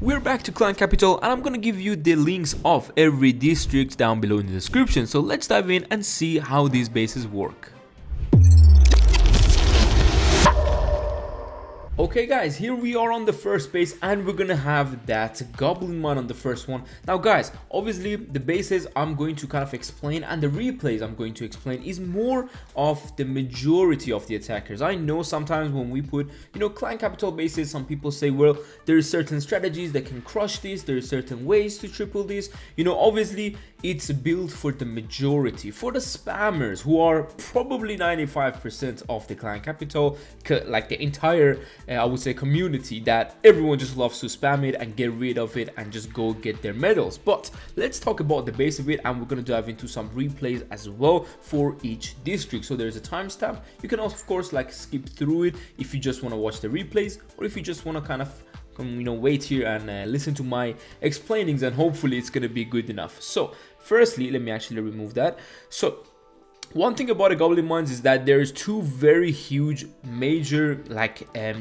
We're back to Clan Capital and I'm gonna give you the links of every district down below in the description. So let's dive in and see how these bases work. Okay guys, here we are on the first base and we're gonna have that Goblin Mine on the first one. Now guys, obviously the bases I'm going to kind of explain and the replays I'm going to explain is more of the majority of the attackers. I know sometimes when we put, Clan Capital bases, some people say, well, there are certain strategies that can crush this, there are certain ways to triple this. Obviously it's built for the majority, for the spammers who are probably 95% of the Clan Capital, like the entire I would say community, that everyone just loves to spam it and get rid of it and just go get their medals. But let's talk about the base of it, and we're going to dive into some replays as well for each district. So there's a timestamp. You can also, of course, like skip through it if you just want to watch the replays, or if you just want to kind of wait here and listen to my explainings, and hopefully it's going to be good enough. So firstly, let me actually remove that. So one thing about the Goblin Mines is that there's two very huge major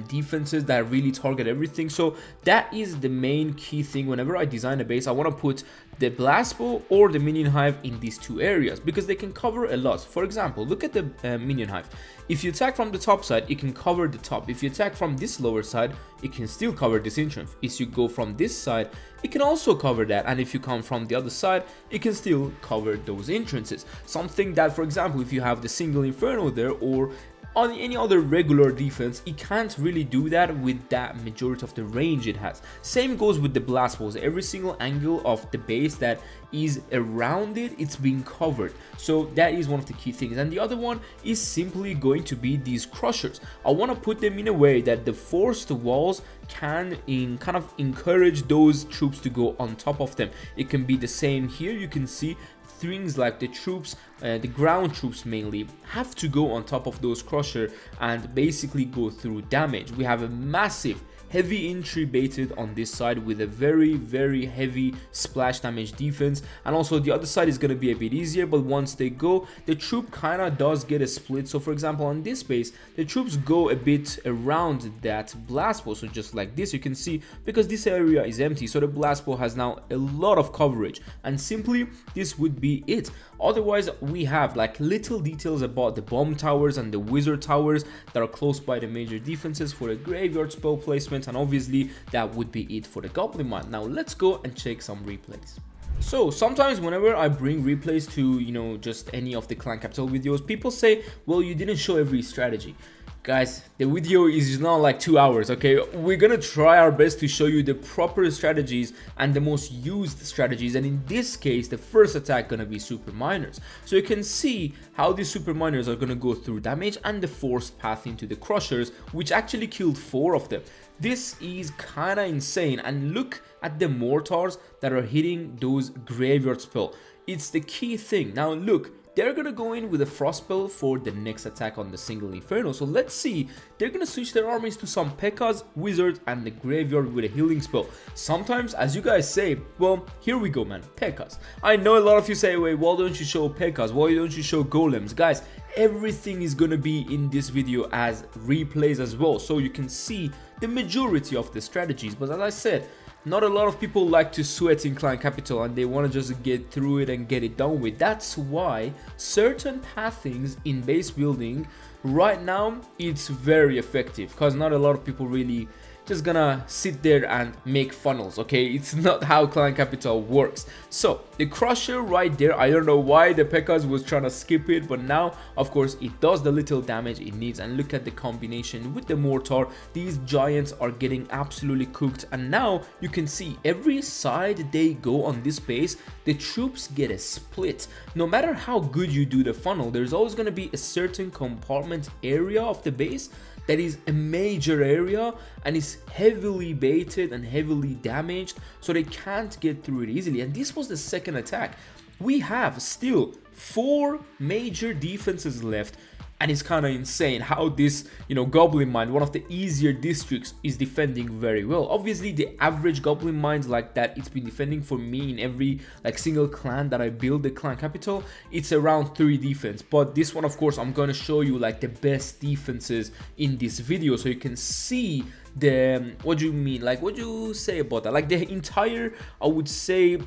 defenses that really target everything. So that is the main key thing. Whenever I design a base, I want to put the blast bow or the minion hive in these two areas because they can cover a lot. For example, look at the minion hive. If you attack from the top side, it can cover the top. If you attack from this lower side, it can still cover this entrance. If you go from this side, it can also cover that. And if you come from the other side, it can still cover those entrances. Something that, for example, if you have the single inferno there or on any other regular defense, it can't really do that with that majority of the range it has. Same goes with the blast balls. Every single angle of the base that is around it, it's being covered. So that is one of the key things. And the other one is simply going to be these crushers. I want to put them in a way that the forced walls can kind of encourage those troops to go on top of them. It can be the same here. You can see things like the troops, the ground troops mainly, have to go on top of those crusher and basically go through damage. We have a massive heavy entry baited on this side with a very heavy splash damage defense, and also the other side is going to be a bit easier, but once they go, the troop kind of does get a split. So for example, on this base, the troops go a bit around that blast bow, so just like this, you can see, because this area is empty, so the blast bow has now a lot of coverage, and simply this would be it. Otherwise, we have like little details about the bomb towers and the wizard towers that are close by the major defenses for a graveyard spell placement, and obviously that would be it for the Goblin Mine. Now let's go and check some replays. So sometimes whenever I bring replays to just any of the Clan Capital videos, people say, well, you didn't show every strategy. Guys, the video is not like 2 hours, okay? We're gonna try our best to show you the proper strategies and the most used strategies, and in this case, the first attack gonna be super miners. So you can see how these super miners are gonna go through damage and the forced path into the crushers, which actually killed 4 of them. This is kinda insane, and look at the mortars that are hitting those graveyard spell. It's the key thing. Now look, they're gonna go in with a frost spell for the next attack on the single inferno. So let's see, they're gonna switch their armies to some P.E.K.K.A.s, wizard, and the graveyard with a healing spell. Sometimes, as you guys say, well, here we go, man, P.E.K.K.A.s. I know a lot of you say, wait, why don't you show P.E.K.K.A.s? Why don't you show golems? Guys, everything is gonna be in this video as replays as well, so you can see the majority of the strategies. But as I said, not a lot of people like to sweat in Clan Capital and they want to just get through it and get it done with. That's why certain pathings in base building right now, it's very effective, because not a lot of people really just gonna sit there and make funnels, okay? It's not how Clan Capital works. So the crusher right there, I don't know why the P.E.K.K.A.s was trying to skip it, but now of course it does the little damage it needs. And look at the combination with the mortar. These giants are getting absolutely cooked, and now you can see every side they go on this base, the troops get a split. No matter how good you do the funnel, there's always going to be a certain compartment area of the base that is a major area and is heavily baited and heavily damaged, so they can't get through it easily. And this was the second attack. We have still 4 major defenses left. And it's kind of insane how this, Goblin Mine, one of the easier districts, is defending very well. Obviously, the average Goblin Mines like that, it's been defending for me in every like single clan that I build the clan capital, it's around 3 defense. But this one, of course, I'm going to show you like the best defenses in this video, so you can see the, what do you mean, like what do you say about that, like the entire, I would say,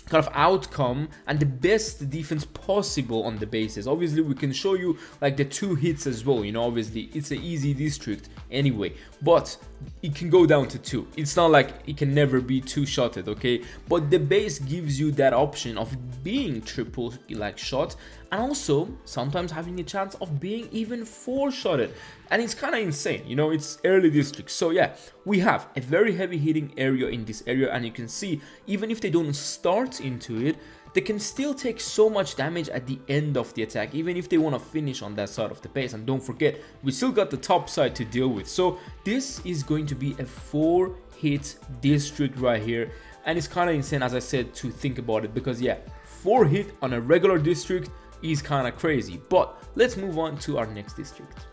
kind of outcome and the best defense possible on the bases. Obviously, we can show you like the 2 hits as well, obviously it's an easy district anyway, but it can go down to 2. It's not like it can never be 2-shotted, okay? But the base gives you that option of being triple like shot, and also sometimes having a chance of being even 4-shotted, and it's kind of insane, it's early districts. So yeah, we have a very heavy hitting area in this area, and you can see even if they don't start into it, they can still take so much damage at the end of the attack, even if they want to finish on that side of the base. And don't forget, we still got the top side to deal with. So this is going to be a 4-hit district right here, and it's kind of insane, as I said, to think about it, because yeah, 4 hit on a regular district is kind of crazy. But let's move on to our next district.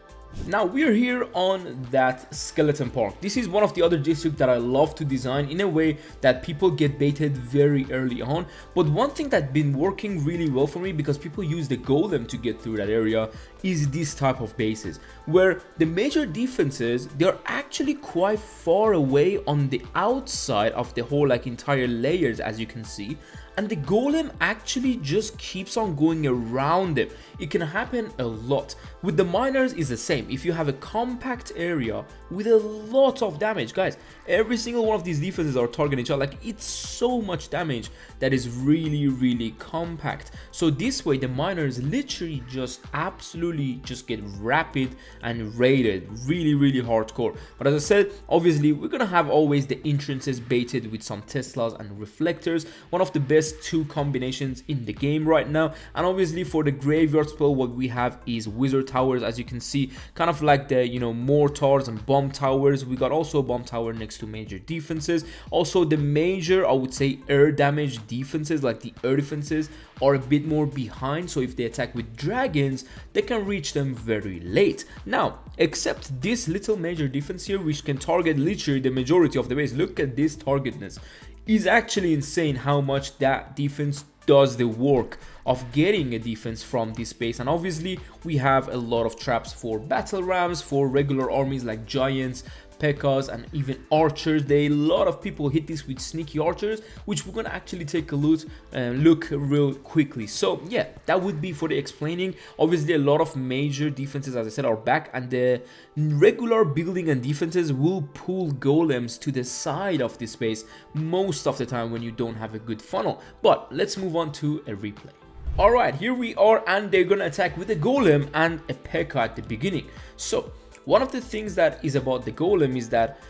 Now we're here on that skeleton park. This is one of the other districts that I love to design in a way that people get baited very early on. But one thing that's been working really well for me, because people use the golem to get through that area, is this type of bases where the major defenses, they're actually quite far away on the outside of the whole like entire layers, as you can see, and the golem actually just keeps on going around them. It can happen a lot. With the miners is the same. If you have a compact area with a lot of damage, guys, every single one of these defenses are targeting each other. Like, it's so much damage that is really compact. So this way the miners literally just absolutely just get rapid and raided really hardcore. But as I said, obviously we're gonna have always the entrances baited with some Teslas and reflectors, one of the best 2 combinations in the game right now. And obviously for the graveyard spell, what we have is wizard towers, as you can see, kind of like the mortars and bomb towers. We got also a bomb tower next to major defenses. Also the major, I would say, air damage defenses, like the air defenses, are a bit more behind, so if they attack with dragons, they can reach them very late. Now, except this little major defense here, which can target literally the majority of the base. Look at this targetness. Is actually insane how much that defense does the work of getting a defense from this base. And obviously we have a lot of traps for battle rams, for regular armies like giants, P.E.K.K.A.s, and even archers. A lot of people hit this with sneaky archers, which we're gonna actually take a look real quickly. So yeah, that would be for the explaining. Obviously a lot of major defenses, as I said, are back, and the regular building and defenses will pull golems to the side of this base most of the time when you don't have a good funnel. But let's move on to a replay. Alright, here we are, and they're gonna attack with a golem and a P.E.K.K.A. at the beginning. So one of the things that is about the golem is that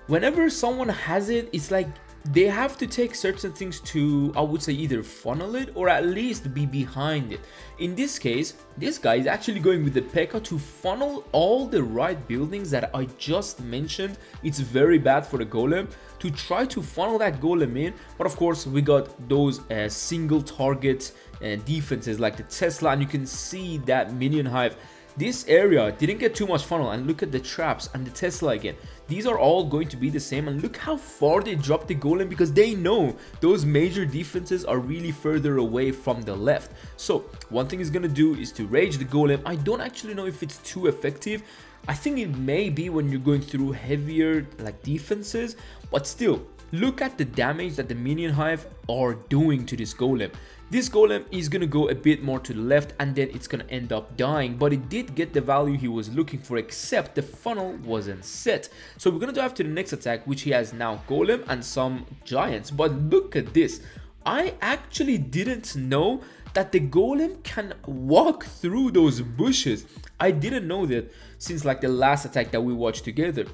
whenever someone has it, it's like they have to take certain things to, I would say, either funnel it or at least be behind it. In this case, this guy is actually going with the P.E.K.K.A. to funnel all the right buildings that I just mentioned. It's very bad for the golem to try to funnel that golem in. But of course, we got those single target defenses like the Tesla, and you can see that minion hive. This area didn't get too much funnel, and look at the traps and the Tesla again. These are all going to be the same, and look how far they dropped the golem, because they know those major defenses are really further away from the left. So one thing he's gonna do is to rage the golem. I don't actually know if it's too effective. I think it may be when you're going through heavier like defenses, but still, look at the damage that the minion hive are doing to this golem. This golem is gonna go a bit more to the left, and then it's gonna end up dying, but it did get the value he was looking for, except the funnel wasn't set. So we're gonna go after the next attack, which he has now golem and some giants. But look at this. I actually didn't know that the golem can walk through those bushes. I didn't know that since like the last attack that we watched together.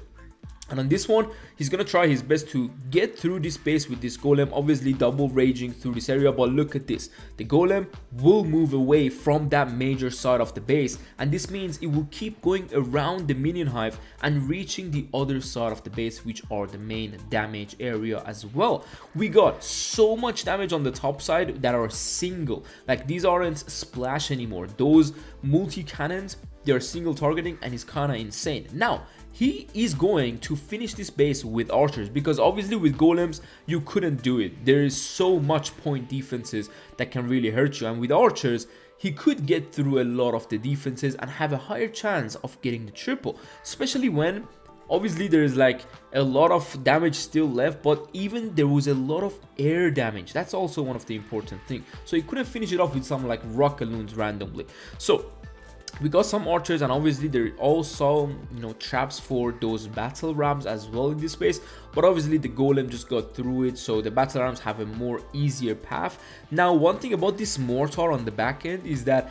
And on this one, he's gonna try his best to get through this space with this golem, obviously double raging through this area. But look at this, the golem will move away from that major side of the base, and this means it will keep going around the minion hive and reaching the other side of the base, which are the main damage area as well. We got so much damage on the top side that are single, like these aren't splash anymore. Those multi cannons, they're single targeting, and it's kind of insane. Now he is going to finish this base with archers, because obviously with golems you couldn't do it. There is so much point defenses that can really hurt you, and with archers he could get through a lot of the defenses and have a higher chance of getting the triple, especially when obviously there is like a lot of damage still left, but even there was a lot of air damage. That's also one of the important things. So he couldn't finish it off with some like rock balloons randomly. So we got some archers, and obviously there also, you know, traps for those battle rams as well in this space, but obviously the golem just got through it, so the battle rams have a more easier path. Now one thing about this mortar on the back end is that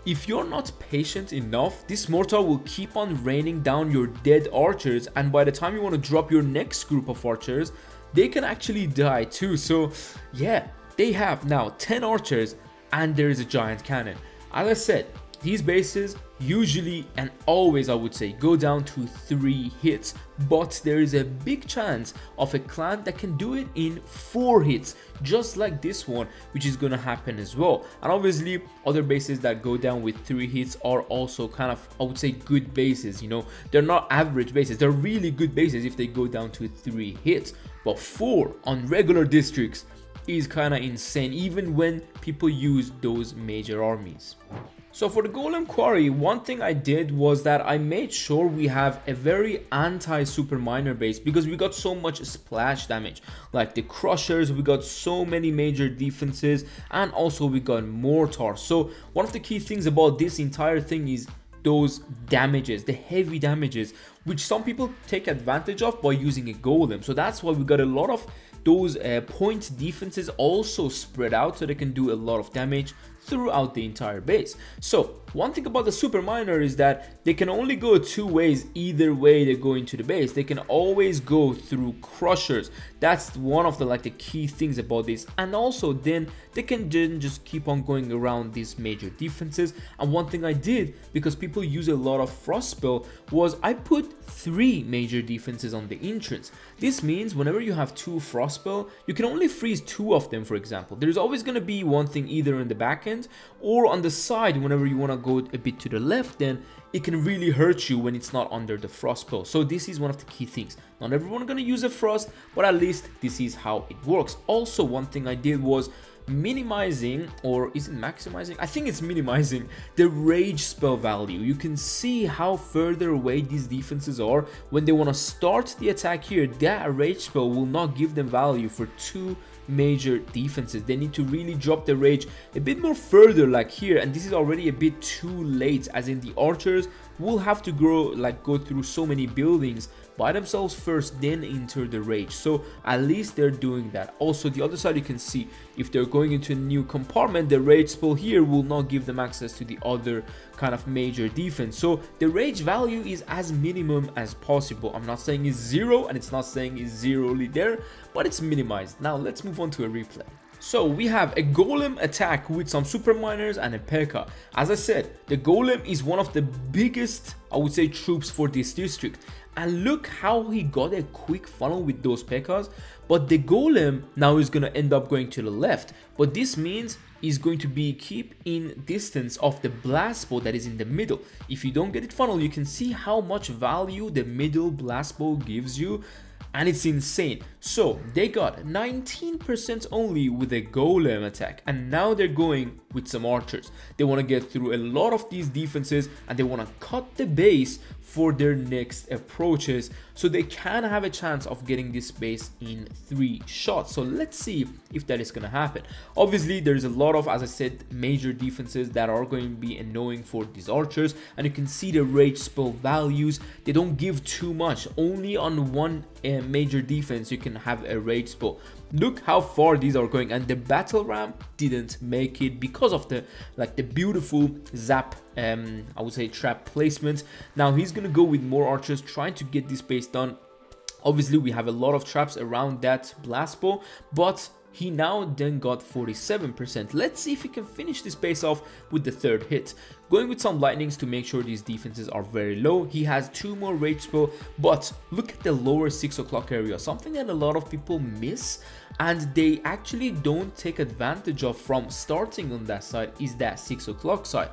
if you're not patient enough, this mortar will keep on raining down your dead archers, and by the time you want to drop your next group of archers, they can actually die too. So yeah, they have now 10 archers and there is a giant cannon. As I said, these bases usually and always, I would say, go down to 3 hits, but there is a big chance of a clan that can do it in 4 hits, just like this one, which is gonna happen as well. And obviously other bases that go down with 3 hits are also kind of, I would say, good bases. You know, they're not average bases, they're really good bases if they go down to 3 hits, but 4 on regular districts is kind of insane, even when people use those major armies. So for the Golem Quarry, one thing I did was that I made sure we have a very anti-super miner base, because we got so much splash damage. Like the crushers, we got so many major defenses, and also we got mortar. So one of the key things about this entire thing is those damages, the heavy damages, which some people take advantage of by using a golem. So that's why we got a lot of those point defenses also spread out, so they can do a lot of damage throughout the entire base. So one thing about the super miner is that they can only go 2 ways. Either way they go into the base, they can always go through crushers. That's one of the key things about this, and also then they can just keep on going around these major defenses. And one thing I did, because people use a lot of frost spell, was I put 3 major defenses on the entrance. This means whenever you have 2 frost spell, you can only freeze 2 of them. For example, there's always going to be one thing either in the back end or on the side. Whenever you want to go a bit to the left, then it can really hurt you when it's not under the frost spell. So this is one of the key things. Not everyone gonna use a frost, but at least this is how it works. Also, one thing I did was minimizing, or is it maximizing? I think it's minimizing the rage spell value. You can see how further away these defenses are. When they want to start the attack here, that rage spell will not give them value for 2 major defenses. They need to really drop the rage a bit more further, like here, and this is already a bit too late, as in the archers will have to go through so many buildings by themselves first, then enter the rage. So at least they're doing that. Also, the other side, you can see if they're going into a new compartment, the rage spell here will not give them access to the other kind of major defense. So the rage value is as minimum as possible. I'm not saying it's 0, and it's not saying it's 0 there, but it's minimized. Now let's move on to a replay. So we have a golem attack with some super miners and a P.E.K.K.A. As I said, the golem is one of the biggest, I would say, troops for this district. And look how he got a quick funnel with those P.E.K.K.A.s. But the golem now is going to end up going to the left. But this means he's going to be keep in distance of the blast bow that is in the middle. If you don't get it funnel, you can see how much value the middle blast bow gives you. And it's insane. So they got 19% only with a golem attack, and now they're going with some archers. They want to get through a lot of these defenses, and they want to cut the base for their next approaches, so they can have a chance of getting this base in 3 shots. So let's see if that is going to happen. Obviously there's a lot of, as I said, major defenses that are going to be annoying for these archers, and you can see the rage spell values. They don't give too much. Only on one major defense you can have a rage spell. Look how far these are going, and the battle ram didn't make it because of the beautiful zap, I would say, trap placement. Now he's gonna go with more archers trying to get this base done. Obviously we have a lot of traps around that blast bow, but he now then got 47%. Let's see if he can finish this base off with the 3rd hit. Going with some lightnings to make sure these defenses are very low. He has 2 more rage spell, but look at the lower 6 o'clock area. Something that a lot of people miss, and they actually don't take advantage of from starting on that side, is that 6 o'clock side.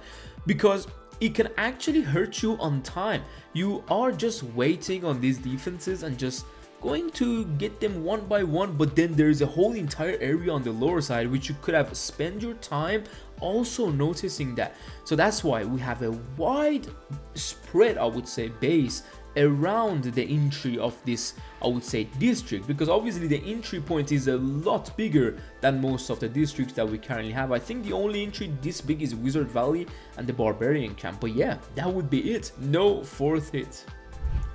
Because it can actually hurt you on time. You are just waiting on these defenses and just going to get them one by one, but then there's a whole entire area on the lower side which you could have spent your time also noticing that. So that's why we have a wide spread, I would say, base around the entry of this, I would say, district, because obviously the entry point is a lot bigger than most of the districts that we currently have. I think the only entry this big is Wizard Valley and the Barbarian Camp, but yeah, that would be it. No fourth hit.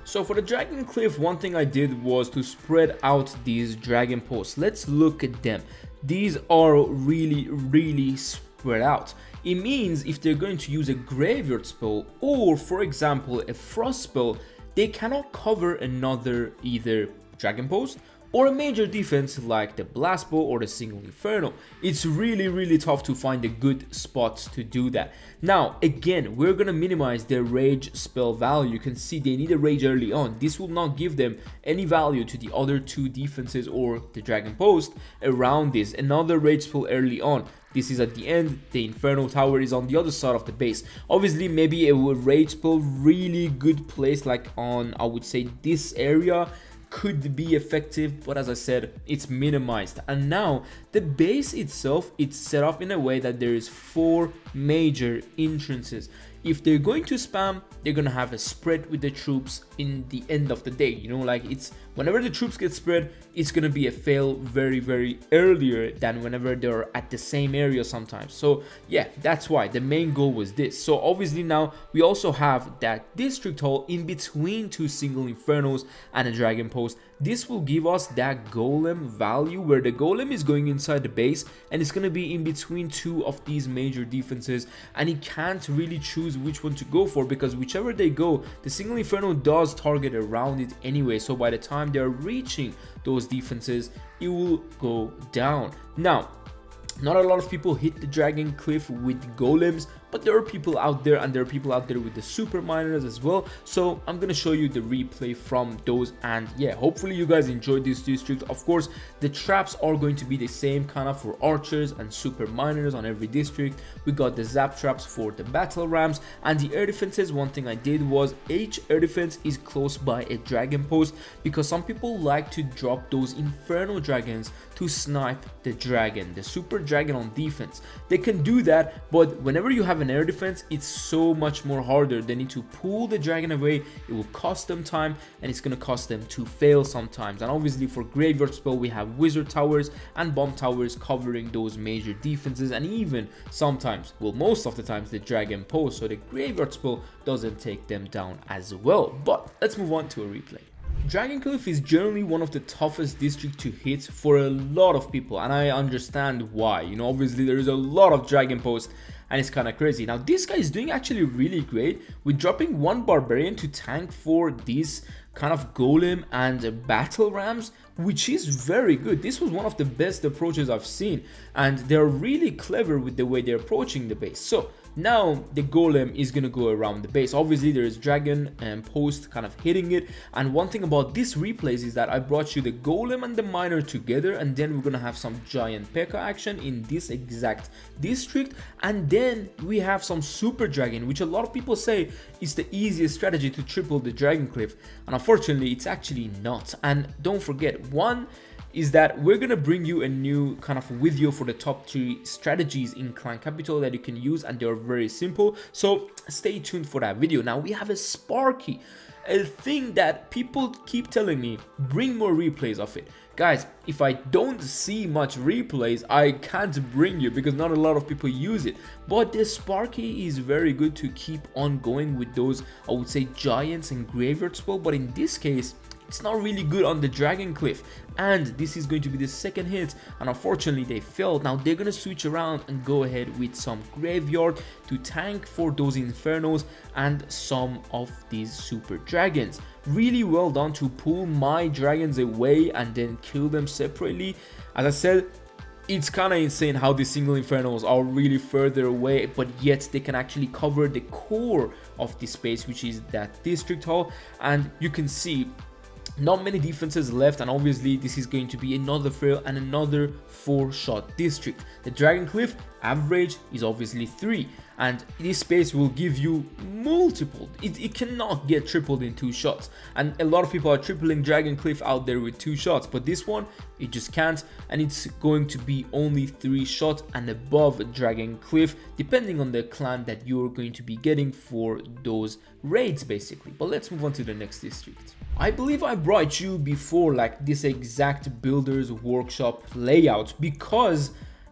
So for the Dragon Cliff, one thing I did was to spread out these dragon posts. Let's look at them. These are really spread out. It means if they're going to use a graveyard spell or, for example, a frost spell, they cannot cover another either dragon post or a major defense like the blast bow or the single inferno. It's really tough to find a good spot to do that. Now again, we're gonna minimize their rage spell value. You can see they need a rage early on. This will not give them any value to the other two defenses or the dragon post around this. Another rage spell early on. This is at the end. The Inferno Tower is on the other side of the base. Obviously, maybe a rage spell really good place like on, I would say, this area could be effective, but as I said, it's minimized. And now the base itself, it's set up in a way that there is 4 major entrances. If they're going to spam, they're gonna have a spread with the troops in the end of the day. You know, like it's whenever the troops get spread, it's gonna be a fail very earlier than whenever they're at the same area sometimes. So yeah, that's why the main goal was this. So obviously now we also have that district hall in between 2 single infernos and a dragon post. This will give us that golem value where the golem is going inside the base and it's going to be in between 2 of these major defenses, and he can't really choose which one to go for because whichever they go, the single inferno does target around it anyway. So by the time they're reaching those defenses, it will go down. Now, not a lot of people hit the Dragon Cliff with golems, but there are people out there, and there are people out there with the super miners as well. So I'm gonna show you the replay from those, and yeah, hopefully you guys enjoyed this district. Of course, the traps are going to be the same kind of for archers and super miners on every district. We got the zap traps for the battle rams, and the air defenses. One thing I did was each air defense is close by a dragon post because some people like to drop those inferno dragons to snipe the dragon, the super dragon on defense. They can do that, but whenever you have an air defense, it's so much more harder. They need to pull the dragon away. It will cost them time, and it's gonna cost them to fail sometimes. And obviously for graveyard spell, we have wizard towers and bomb towers covering those major defenses, and even sometimes, well, most of the times, the dragon post, so the graveyard spell doesn't take them down as well. But let's move on to a replay. Dragon Cliff is generally one of the toughest districts to hit for a lot of people, and I understand why. You know, obviously there is a lot of dragon posts and it's kind of crazy. Now this guy is doing actually really great with dropping 1 barbarian to tank for these kind of golem and battle rams, which is very good. This was one of the best approaches I've seen, and they're really clever with the way they're approaching the base. So now the golem is gonna go around the base. Obviously there is dragon and post kind of hitting it, and one thing about this replays is that I brought you the golem and the miner together, and then we're gonna have some giant P.E.K.K.A action in this exact district, and then we have some super dragon, which a lot of people say is the easiest strategy to triple the Dragon Cliff, and unfortunately it's actually not. And don't forget, one is that we're gonna bring you a new kind of video for the top 3 strategies in Clan Capital that you can use, and they're very simple, so stay tuned for that video. Now we have a Sparky, a thing that people keep telling me, bring more replays of it. Guys, if I don't see much replays, I can't bring you because not a lot of people use it. But the Sparky is very good to keep on going with those, I would say, giants and graveyard spell, but in this case it's not really good on the Dragon Cliff, and this is going to be the second hit, and unfortunately they failed. Now they're gonna switch around and go ahead with some graveyard to tank for those infernos and some of these super dragons. Really well done to pull my dragons away and then kill them separately. As I said, it's kind of insane how the single infernos are really further away, but yet they can actually cover the core of the space, which is that district hall. And you can see Not many defenses left, and obviously this is going to be another fail and another 4-shot district. The Dragon Cliff average is obviously 3, and this space will give you multiple. It cannot get tripled in 2 shots, and a lot of people are tripling Dragon Cliff out there with 2 shots, but this one it just can't, and it's going to be only 3 shots and above Dragon Cliff, depending on the clan that you're going to be getting for those raids basically. But let's move on to the next district. I believe I brought you before like this exact builder's workshop layout because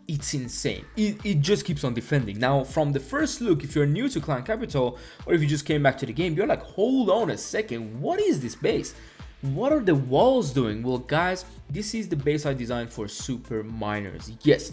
it's insane. It just keeps on defending. Now from the first look, if you're new to Clan Capital or if you just came back to the game, you're like, hold on a second, what is this base? What are the walls doing? Well guys, this is the base I designed for super miners. Yes,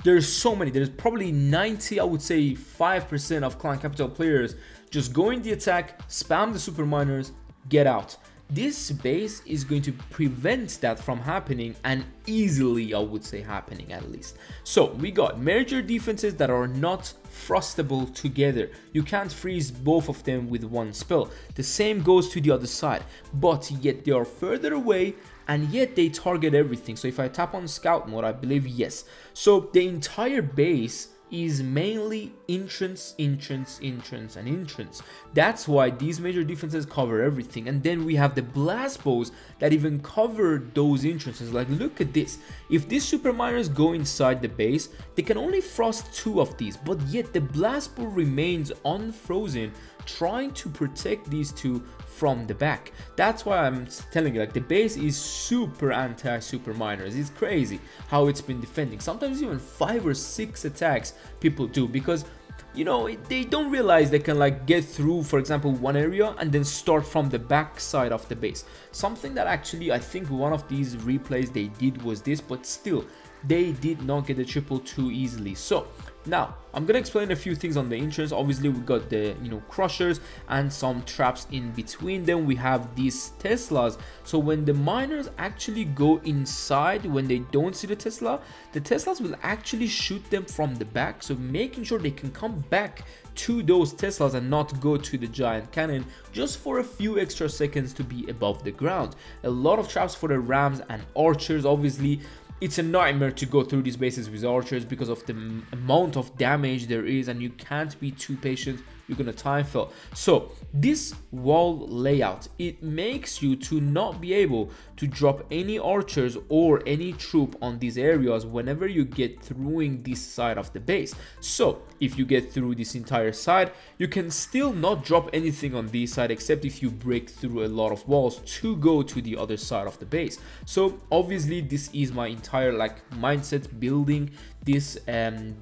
there's so many. There's probably 90, I would say 5% of Clan Capital players just go in the attack, spam the super miners, get out. This base is going to prevent that from happening, and easily I would say happening at least. So we got major defenses that are not frostable together. You can't freeze both of them with one spell. The same goes to the other side, but yet they are further away and yet they target everything. So if I tap on scout mode, I believe yes. So the entire base is mainly entrance, entrance, entrance, and entrance. That's why these major defenses cover everything. And then we have the blast bows that even cover those entrances. Like, look at this. If these super miners go inside the base, they can only frost 2 of these, but yet the blast bow remains unfrozen, trying to protect these 2 from the back. That's why I'm telling you, like, the base is super anti super miners. It's crazy how it's been defending. Sometimes even 5 or 6 attacks people do, because you know they don't realize they can like get through, for example, one area and then start from the back side of the base. Something that actually I think one of these replays they did was this, but still they did not get the triple too easily. So now I'm gonna explain a few things on the entrance. Obviously we got the crushers and some traps in between them. We have these Teslas, so when the miners actually go inside, when they don't see the Teslas will actually shoot them from the back, so making sure they can come back to those Teslas and not go to the giant cannon just for a few extra seconds to be above the ground. A lot of traps for the rams and archers. Obviously it's a nightmare to go through these bases with archers because of the amount of damage there is, and you can't be too patient, you're gonna time fail. So this wall layout, it makes you to not be able to drop any archers or any troop on these areas whenever you get through this side of the base. So if you get through this entire side, you can still not drop anything on this side except if you break through a lot of walls to go to the other side of the base. So obviously this is my entire like mindset building this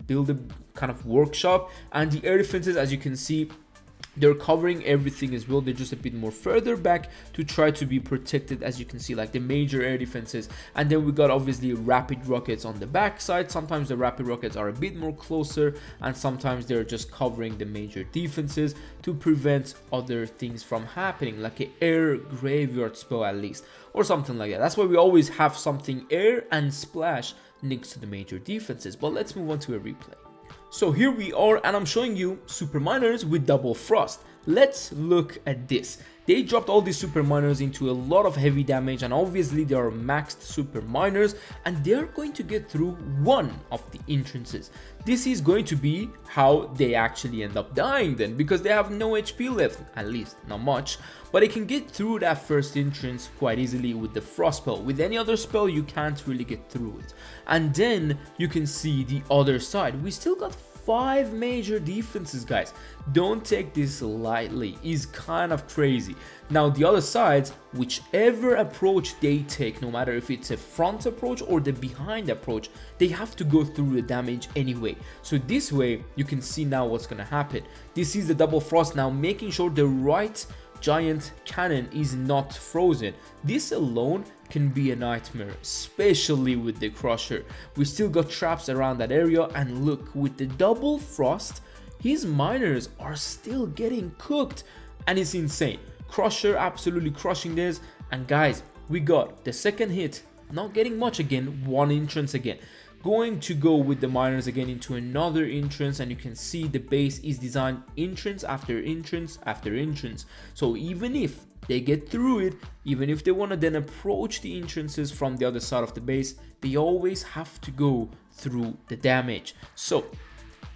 build a kind of workshop. And the air defenses, as you can see, they're covering everything as well. They're just a bit more further back to try to be protected, as you can see, like the major air defenses. And then we got obviously rapid rockets on the back side. Sometimes the rapid rockets are a bit more closer, and sometimes they're just covering the major defenses to prevent other things from happening, like an air graveyard spell at least, or something like that. That's why we always have something air and splash next to the major defenses. But let's move on to a replay. So here we are, and I'm showing you super miners with double frost. Let's look at this. They dropped all these super miners into a lot of heavy damage, and obviously they are maxed super miners, and they're going to get through one of the entrances. This is going to be how they actually end up dying then, because they have no HP left, at least not much, but they can get through that first entrance quite easily with the frost spell. With any other spell you can't really get through it. And then you can see the other side. We still got 5 major defenses, guys. Don't take this lightly. It's kind of crazy. Now the other sides, whichever approach they take, no matter if it's a front approach or the behind approach, they have to go through the damage anyway. So this way you can see now what's gonna happen. This is the double frost now, making sure the right giant cannon is not frozen. This alone can be a nightmare, especially with the crusher. We still got traps around that area, and look, with the double frost, his miners are still getting cooked, and it's insane. Crusher absolutely crushing this. And guys, we got the second hit, not getting much again, one entrance again. going to go with the miners again into another entrance, and you can see the base is designed entrance after entrance after entrance. So even if they get through it, even if they want to then approach the entrances from the other side of the base, they always have to go through the damage. So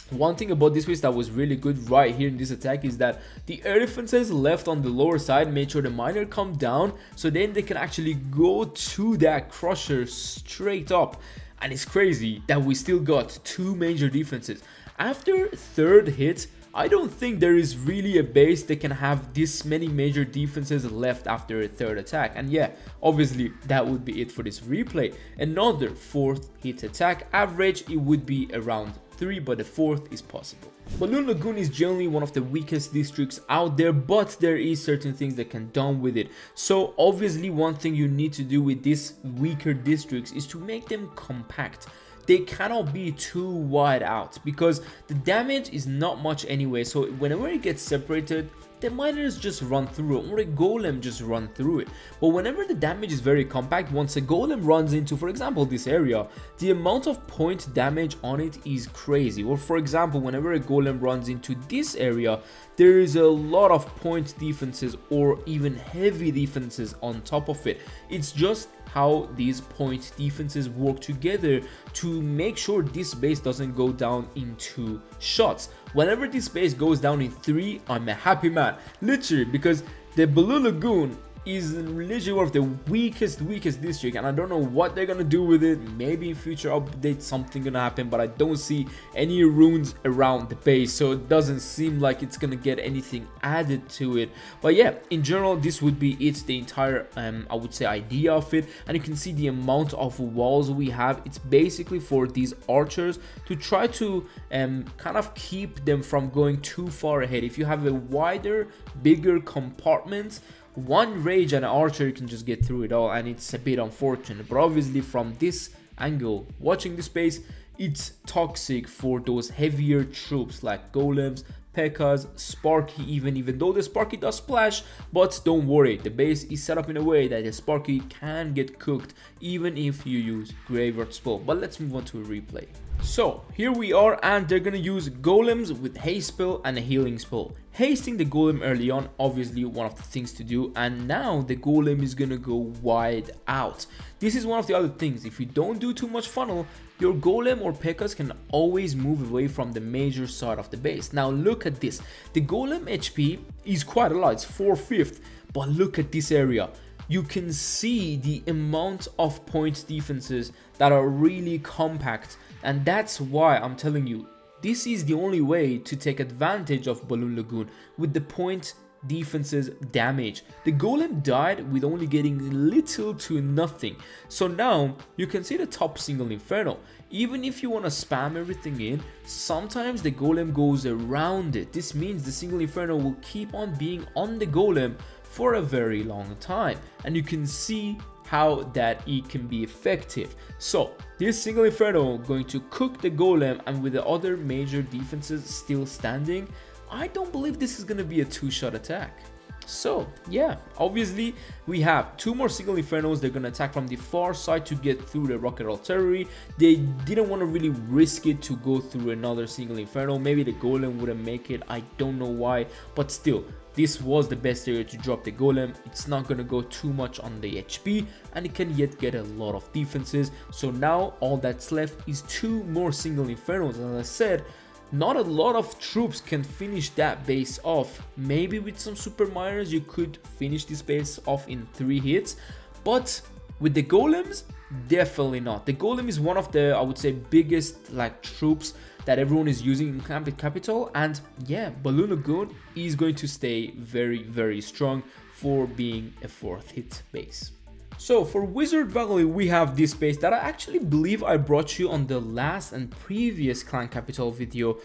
one thing about this base that was really good right here in this attack is that the air defenses left on the lower side made sure the miner come down, so then they can actually go to that crusher straight up. And it's crazy that we still got 2 major defenses. After third hit, I don't think there is really a base that can have this many major defenses left after a third attack. And yeah, obviously that would be it for this replay. Another 4th hit attack. Average, it would be around 3, but the 4th is possible. Balloon Lagoon is generally one of the weakest districts out there, but there is certain things that can done with it. So obviously one thing you need to do with these weaker districts is to make them compact. They cannot be too wide out because the damage is not much anyway. So whenever it gets separated, the miners just run through it, or a golem just run through it. But whenever the damage is very compact, once a golem runs into, for example, this area, the amount of point damage on it is crazy. Or for example, whenever a golem runs into this area, there is a lot of point defenses or even heavy defenses on top of it. It's just how these point defenses work together to make sure this base doesn't go down in 2 shots. Whenever this base goes down in 3, I'm a happy man, literally, because the Balloon Lagoon is literally one of the weakest district, and I don't know what they're gonna do with it. Maybe in future updates something gonna happen, but I don't see any runes around the base, so it doesn't seem like it's gonna get anything added to it. But yeah, in general, this would be it, the entire I would say idea of it. And you can see the amount of walls we have. It's basically for these archers to try to kind of keep them from going too far ahead. If you have a wider, bigger compartment, one rage and an archer can just get through it all, and it's a bit unfortunate. But obviously from this angle, watching this base, it's toxic for those heavier troops like golems, P.E.K.K.A.s, Sparky, even though the Sparky does splash. But don't worry, the base is set up in a way that the Sparky can get cooked even if you use Graveyard Spell. But let's move on to a replay. So here we are, and they're gonna use golems with haste spell and a healing spell. Hasting the golem early on, obviously one of the things to do, and now the golem is gonna go wide out. This is one of the other things. If you don't do too much funnel, your golem or P.E.K.K.A.s can always move away from the major side of the base. Now look at this, the golem HP is quite a lot, it's 4/5, but look at this area. You can see the amount of point defenses that are really compact, and that's why I'm telling you, this is the only way to take advantage of Balloon Lagoon with the point defenses damage. The golem died with only getting little to nothing. So now you can see the top single inferno. Even if you want to spam everything in, sometimes the golem goes around it. This means the single inferno will keep on being on the golem for a very long time, and you can see how that it can be effective. So this single inferno going to cook the golem, and with the other major defenses still standing, I don't believe this is going to be a 2-shot attack. So yeah, obviously we have 2 more single infernos. They're going to attack from the far side to get through the rocket artillery. They didn't want to really risk it to go through another single inferno. Maybe the golem wouldn't make it, I don't know why, but still, this was the best area to drop the golem. It's not going to go too much on the HP, and it can yet get a lot of defenses. So now all that's left is 2 more single infernos. As I said, not a lot of troops can finish that base off. Maybe with some super miners you could finish this base off in 3 hits, but with the golems, definitely not. The golem is one of the, I would say, biggest like troops that everyone is using in capital, and yeah, Balloon Lagoon is going to stay very strong for being a 4th hit base. So for Wizard Valley, we have this base that I actually believe I brought you on the last and previous Clan Capital video,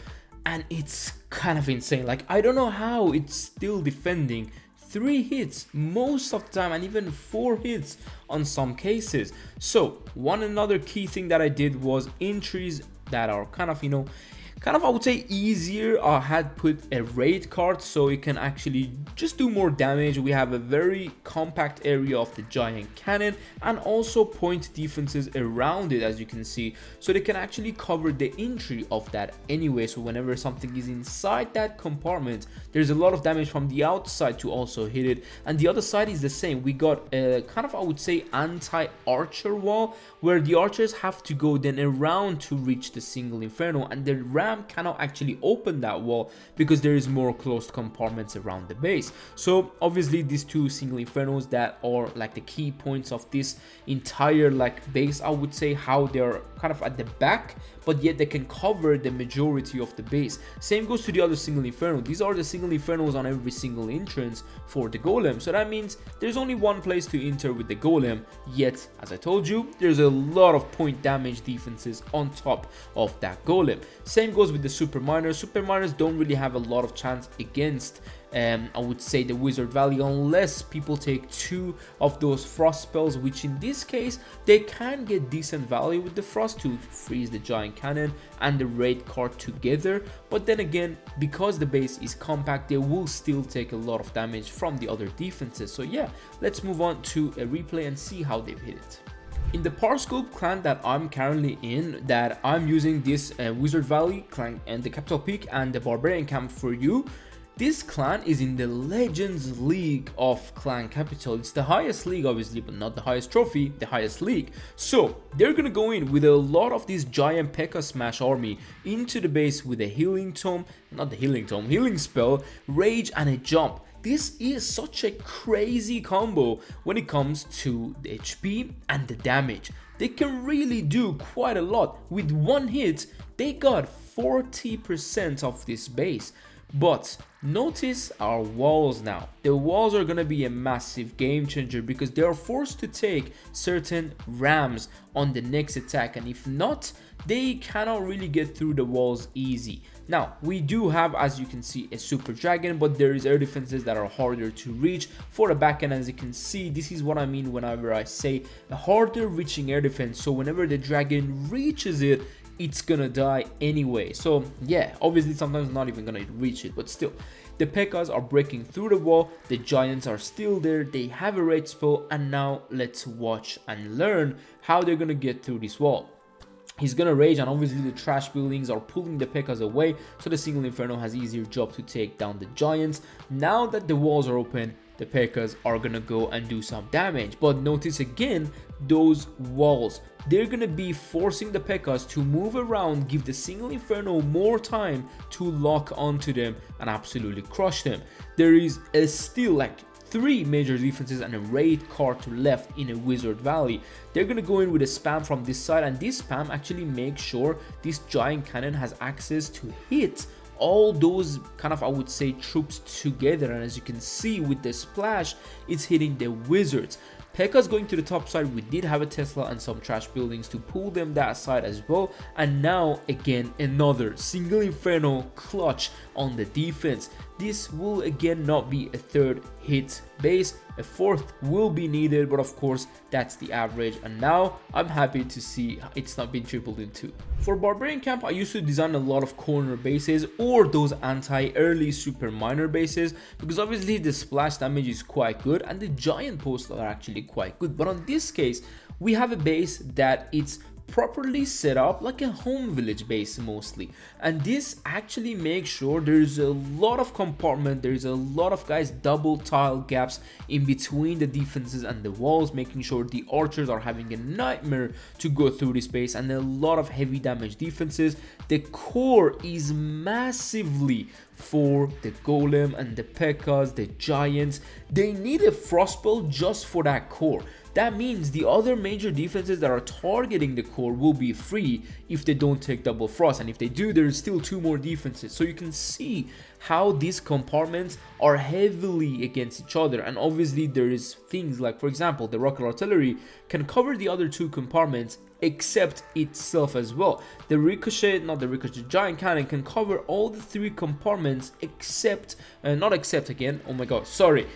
and it's kind of insane. Like, I don't know how it's still defending 3 hits most of the time, and even 4 hits on some cases. So another key thing that I did was entries that are kind of, you know, kind of, I would say, easier. I had put a raid card so it can actually just do more damage. We have a very compact area of the giant cannon and also point defenses around it, as you can see, so they can actually cover the entry of that anyway. So whenever something is inside that compartment, there's a lot of damage from the outside to also hit it. And the other side is the same. We got a kind of, I would say, anti-archer wall where the archers have to go then around to reach the single inferno, and the ram cannot actually open that wall because there is more closed compartments around the base. So obviously these two single infernos that are like the key points of this entire like base, I would say, how they're kind of at the back, but yet they can cover the majority of the base. Same goes to the other single inferno. These are the single infernos on every single entrance for the golem, so that means there's only one place to enter with the golem, yet as I told you, there's a lot of point damage defenses on top of that golem. Same goes with the super miners. Super miners don't really have a lot of chance against I would say the Wizard Valley, unless people take 2 of those frost spells, which in this case they can get decent value with the frost to freeze the giant cannon and the raid card together. But then again, because the base is compact, they will still take a lot of damage from the other defenses. So yeah, let's move on to a replay and see how they've hit it. In the Parscope clan that I'm currently in, that I'm using this Wizard Valley clan and the Capital Peak and the Barbarian Camp for you. This clan is in the Legends League of Clan Capital. It's the highest league, obviously, but not the highest trophy, the highest league. So they're gonna go in with a lot of this giant P.E.K.K.A. Smash army into the base with a healing tome, not the healing tome, healing spell, rage, and a jump. This is such a crazy combo when it comes to the HP and the damage. They can really do quite a lot. With one hit, they got 40% of this base. But notice our walls now. The walls are gonna be a massive game changer because they are forced to take certain rams on the next attack, and if not, they cannot really get through the walls easy. Now we do have, as you can see, a super dragon, but there is air defenses that are harder to reach for the back end. As you can see, this is what I mean whenever I say a harder reaching air defense. So whenever the dragon reaches it, it's gonna die anyway. So yeah, obviously sometimes not even gonna reach it, but still the P.E.K.K.A.s are breaking through the wall. The giants are still there, they have a rage spell, and now let's watch and learn how they're gonna get through this wall. He's gonna rage, and obviously the trash buildings are pulling the P.E.K.K.A.s away, so the single inferno has easier job to take down the giants. Now that the walls are open, the P.E.K.K.A.s are gonna go and do some damage. But notice again, those walls, they're gonna be forcing the P.E.K.K.A.s to move around, give the single inferno more time to lock onto them and absolutely crush them. There is still like 3 major defenses and a raid card to left in a Wizard Valley. They're gonna go in with a spam from this side, and this spam actually makes sure this giant cannon has access to hit all those kind of, I would say, troops together. And as you can see with the splash, it's hitting the wizards. P.E.K.K.A.s going to the top side. We did have a Tesla and some trash buildings to pull them that side as well. And now again another single inferno clutch on the defense. This will again not be a 3rd hit base, a 4th will be needed, but of course that's the average, and now I'm happy to see it's not been tripled in 2. For Barbarian Camp, I used to design a lot of corner bases or those anti-early super miner bases because obviously the splash damage is quite good and the giant posts are actually quite good. But on this case, we have a base that it's properly set up like a home village base mostly, and this actually makes sure there's a lot of compartment, there's a lot of guys double tile gaps in between the defenses and the walls, making sure the archers are having a nightmare to go through this base, and a lot of heavy damage defenses. The core is massively for the golem and the P.E.K.K.A.s, the giants. They need a frost spell just for that core. That means the other major defenses that are targeting the core will be free if they don't take double frost, and if they do, there's still 2 more defenses. So you can see how these compartments are heavily against each other, and obviously there is things like, for example, the rocket artillery can cover the other 2 compartments except itself as well. The giant cannon can cover all the 3 compartments except, not except again, oh my god, sorry.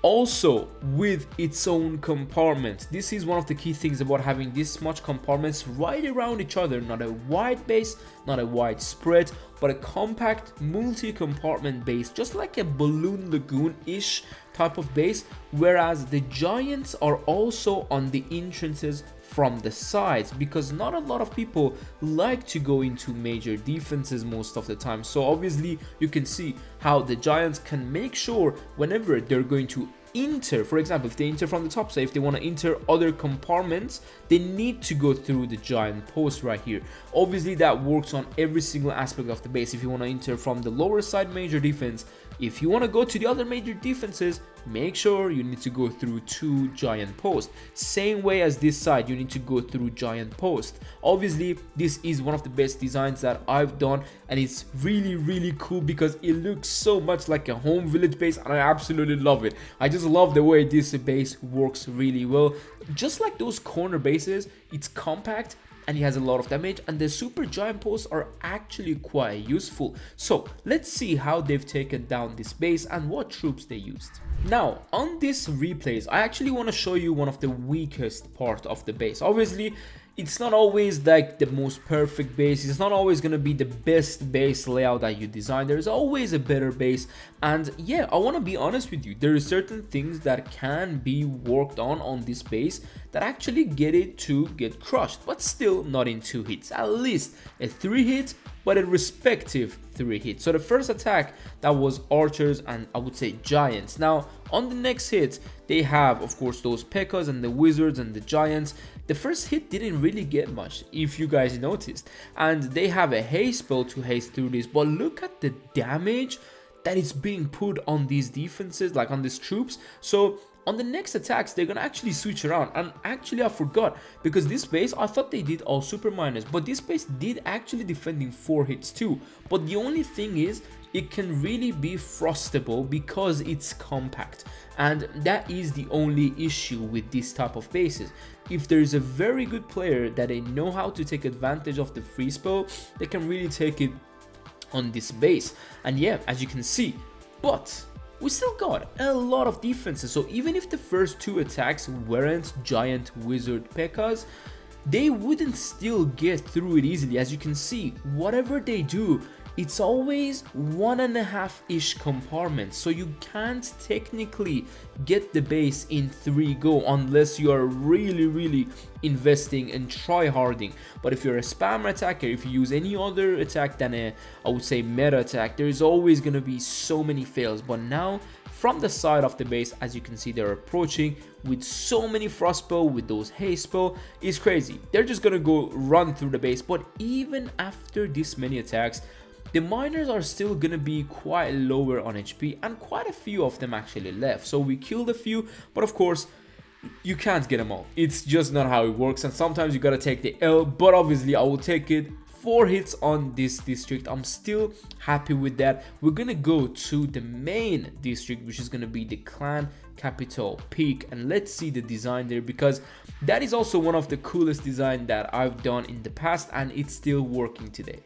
also with its own compartment. This is one of the key things about having this much compartments right around each other. Not a wide base, not a wide spread, but a compact multi-compartment base, just like a balloon lagoon-ish type of base, whereas the giants are also on the entrances from the sides, because not a lot of people like to go into major defenses most of the time. So obviously you can see how the giants can make sure whenever they're going to enter, for example, if they enter from the top, so if they want to enter other compartments, they need to go through the giant post right here. Obviously that works on every single aspect of the base. If you want to enter from the lower side major defense, if you want to go to the other major defenses, make sure you need to go through 2 giant posts. Same way as this side, you need to go through giant post. Obviously this is one of the best designs that I've done, and it's really cool because it looks so much like a home village base, and I absolutely love it. I just love the way this base works really well. Just like those corner bases, it's compact and it has a lot of damage, and the super giant posts are actually quite useful. So let's see how they've taken down this base and what troops they used. Now on this replays, I actually want to show you one of the weakest part of the base. Obviously it's not always like the most perfect base, it's not always going to be the best base layout that you design. There's always a better base, and yeah, I want to be honest with you, there are certain things that can be worked on this base that actually get it to get crushed, but still not in 2 hits, at least a 3 hit, but a respective 3 hits. So the first attack, that was archers and I would say giants. Now on the next hit, they have of course those P.E.K.K.A.s and the wizards and the giants. The first hit didn't really get much, if you guys noticed, and they have a haste spell to haste through this, but look at the damage that is being put on these defenses, like on these troops. So on the next attacks, they're gonna actually switch around. And actually I forgot, because this base, I thought they did all super miners, but this base did actually defend in 4 hits too. But the only thing is, it can really be frostable because it's compact, and that is the only issue with this type of bases. If there's a very good player that they know how to take advantage of the free spell, they can really take it on this base. And yeah, as you can see, but we still got a lot of defenses. So even if the first 2 attacks weren't giant wizard P.E.K.K.A.s, they wouldn't still get through it easily. As you can see, whatever they do, it's always 1.5-ish compartments, so you can't technically get the base in 3 go unless you are really investing and try-harding. But if you're a spammer attacker, if you use any other attack than a, I would say, meta attack, there's always gonna be so many fails. But now from the side of the base, as you can see, they're approaching with so many frost spell, with those haste spell. It's crazy. They're just gonna go run through the base. But even after this many attacks, the miners are still gonna be quite lower on HP, and quite a few of them actually left. So we killed a few, but of course you can't get them all. It's just not how it works, and sometimes you gotta take the L. But obviously I will take it. 4 hits on this district, I'm still happy with that. We're gonna go to the main district, which is gonna be the clan capital peak, and let's see the design there, because that is also one of the coolest design that I've done in the past, and it's still working today.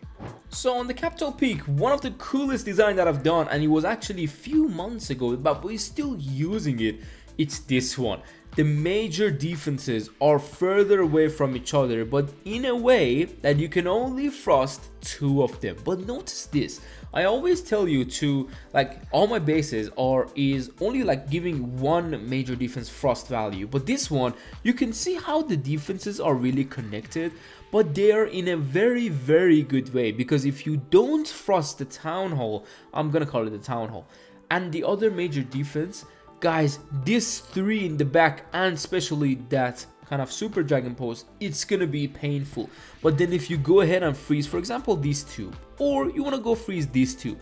So on the capital peak, one of the coolest design that I've done, and it was actually a few months ago, but we're still using it, it's this one. The major defenses are further away from each other, but in a way that you can only frost 2 of them. But notice this, I always tell you to, like, all my bases is only like giving 1 major defense frost value, but this one, you can see how the defenses are really connected, but they are in a very good way, because if you don't frost the town hall, I'm gonna call it the town hall, and the other major defense, guys, this 3 in the back, and especially that kind of super dragon post, it's gonna be painful. But then if you go ahead and freeze, for example, these 2, or you want to go freeze these 2,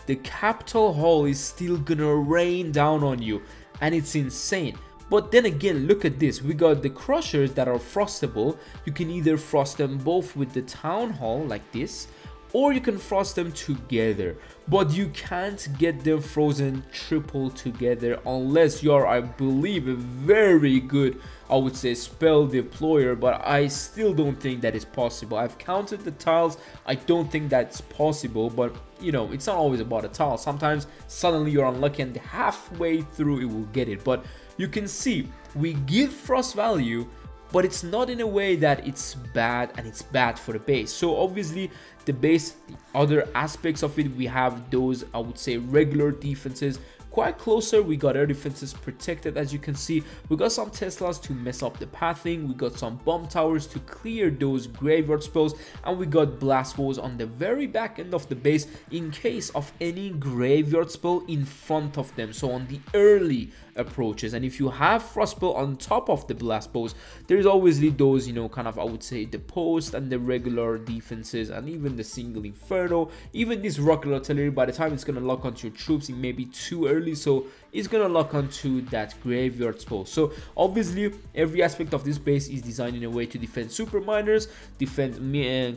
the capital hall is still gonna rain down on you, and it's insane. But then again, look at this, we got the crushers that are frostable. You can either frost them both with the town hall like this, or you can frost them together, but you can't get them frozen triple together unless you are, I believe, a very good, I would say, spell deployer, but I still don't think that is possible. I've counted the tiles, I don't think that's possible, but you know, it's not always about a tile. Sometimes suddenly you're unlucky and halfway through it will get it. But you can see we give frost value, but it's not in a way that it's bad and it's bad for the base. So obviously the base, the other aspects of it, we have those, I would say, regular defenses quite closer. We got air defenses protected, as you can see. We got some Teslas to mess up the pathing, we got some bomb towers to clear those graveyard spells, and we got blast walls on the very back end of the base in case of any graveyard spell in front of them, so on the early approaches. And if you have frost spell on top of the blast balls, there's obviously those, you know, kind of, I would say, the post and the regular defenses, and even the single inferno, even this rocket artillery. By the time it's gonna lock onto your troops, it may be too early, so it's gonna lock onto that graveyard spell. So obviously every aspect of this base is designed in a way to defend super miners, defend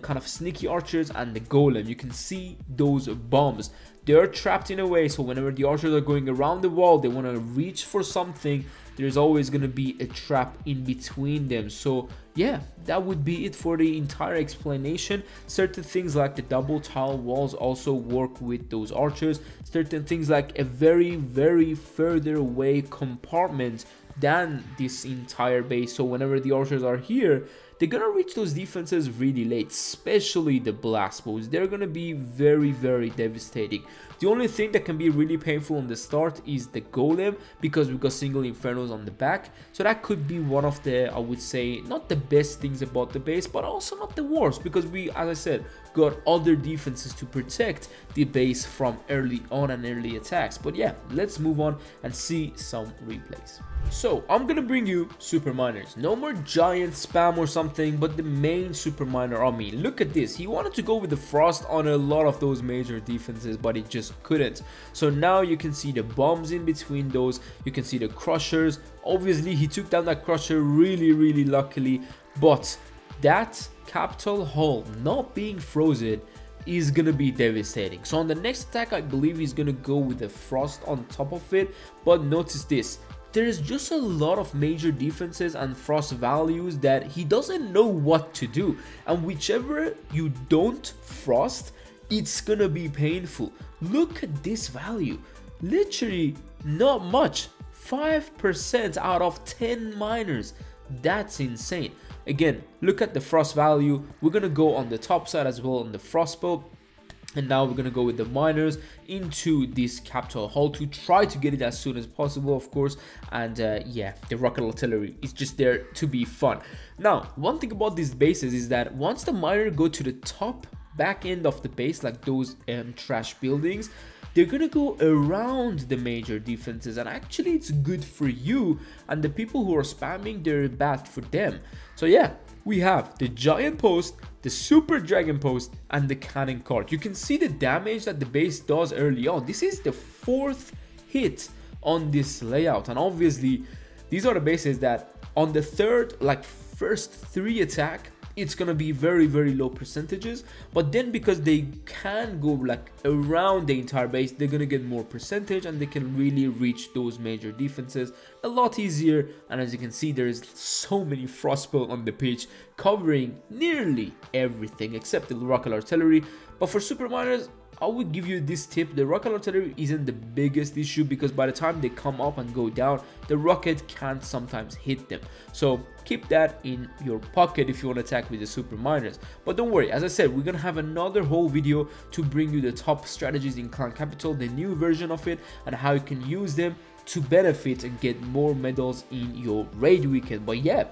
kind of sneaky archers, and the golem. You can see those bombs, they're trapped in a way, so whenever the archers are going around the wall, they want to reach for something, there's always going to be a trap in between them. So yeah, that would be it for the entire explanation. Certain things like the double tile walls also work with those archers. Certain things like a very further away compartment than this entire base, so whenever the archers are here, they're gonna reach those defenses really late, especially the blast balls. They're gonna be very devastating. The only thing that can be really painful on the start is the golem, because we've got single infernos on the back, so that could be one of the, I would say, not the best things about the base, but also not the worst, because we, as I said, got other defenses to protect the base from early on and early attacks. But yeah, let's move on and see some replays. So I'm gonna bring you super miners, no more giant spam or something, but the main super miner army. Look at this, he wanted to go with the frost on a lot of those major defenses, but it just couldn't. So now you can see the bombs in between those, you can see the crushers. Obviously he took down that crusher really luckily, but that capital hall not being frozen is gonna be devastating. So on the next attack, I believe he's gonna go with the frost on top of it, but notice this, there's just a lot of major defenses and frost values that he doesn't know what to do, and whichever you don't frost, it's gonna be painful. Look at this value, literally not much, 5% out of 10 miners. That's insane. Again, look at the frost value. We're gonna go on the top side as well on the frost spell. And now we're gonna go with the miners into this capital hall to try to get it as soon as possible, of course. And yeah, the rocket artillery is just there to be fun. Now, one thing about these bases is that once the miner go to the top back end of the base, like those trash buildings, they're gonna go around the major defenses, and actually it's good for you, and the people who are spamming, they're bad for them. So yeah, we have the giant post, the super dragon post, and the cannon cart. You can see the damage that the base does early on. This is the 4th hit on this layout, and obviously these are the bases that on the first 3 attack, it's gonna be very low percentages, but then because they can go like around the entire base, they're gonna get more percentage, and they can really reach those major defenses a lot easier. And as you can see, there's so many frost spell on the pitch covering nearly everything except the rocket artillery. But for super miners, I would give you this tip, the rocket artillery isn't the biggest issue, because by the time they come up and go down, the rocket can sometimes hit them. So keep that in your pocket if you want to attack with the super miners. But don't worry, as I said, we're gonna have another whole video to bring you the top strategies in Clan Capital, the new version of it, and how you can use them to benefit and get more medals in your raid weekend. But yeah,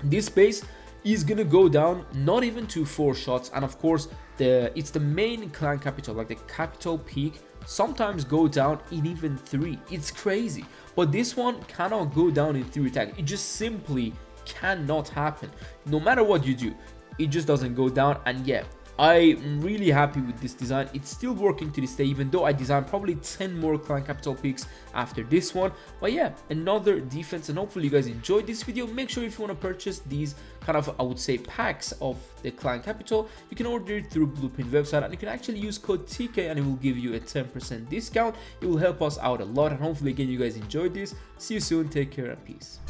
this base is gonna go down not even to 4 shots, and of course it's the main clan capital, like the capital peak, sometimes go down in even 3. It's crazy, but this one cannot go down in 3 attacks. It just simply cannot happen. No matter what you do, it just doesn't go down. And yeah, I'm really happy with this design. It's still working to this day, even though I designed probably 10 more clan capital picks after this one. But yeah, another defense, and hopefully you guys enjoyed this video. Make sure if you want to purchase these kind of, I would say, packs of the clan capital, you can order it through Blueprint website, and you can actually use code TK and it will give you a 10% discount. It will help us out a lot, and hopefully again you guys enjoyed this. See you soon, take care and peace.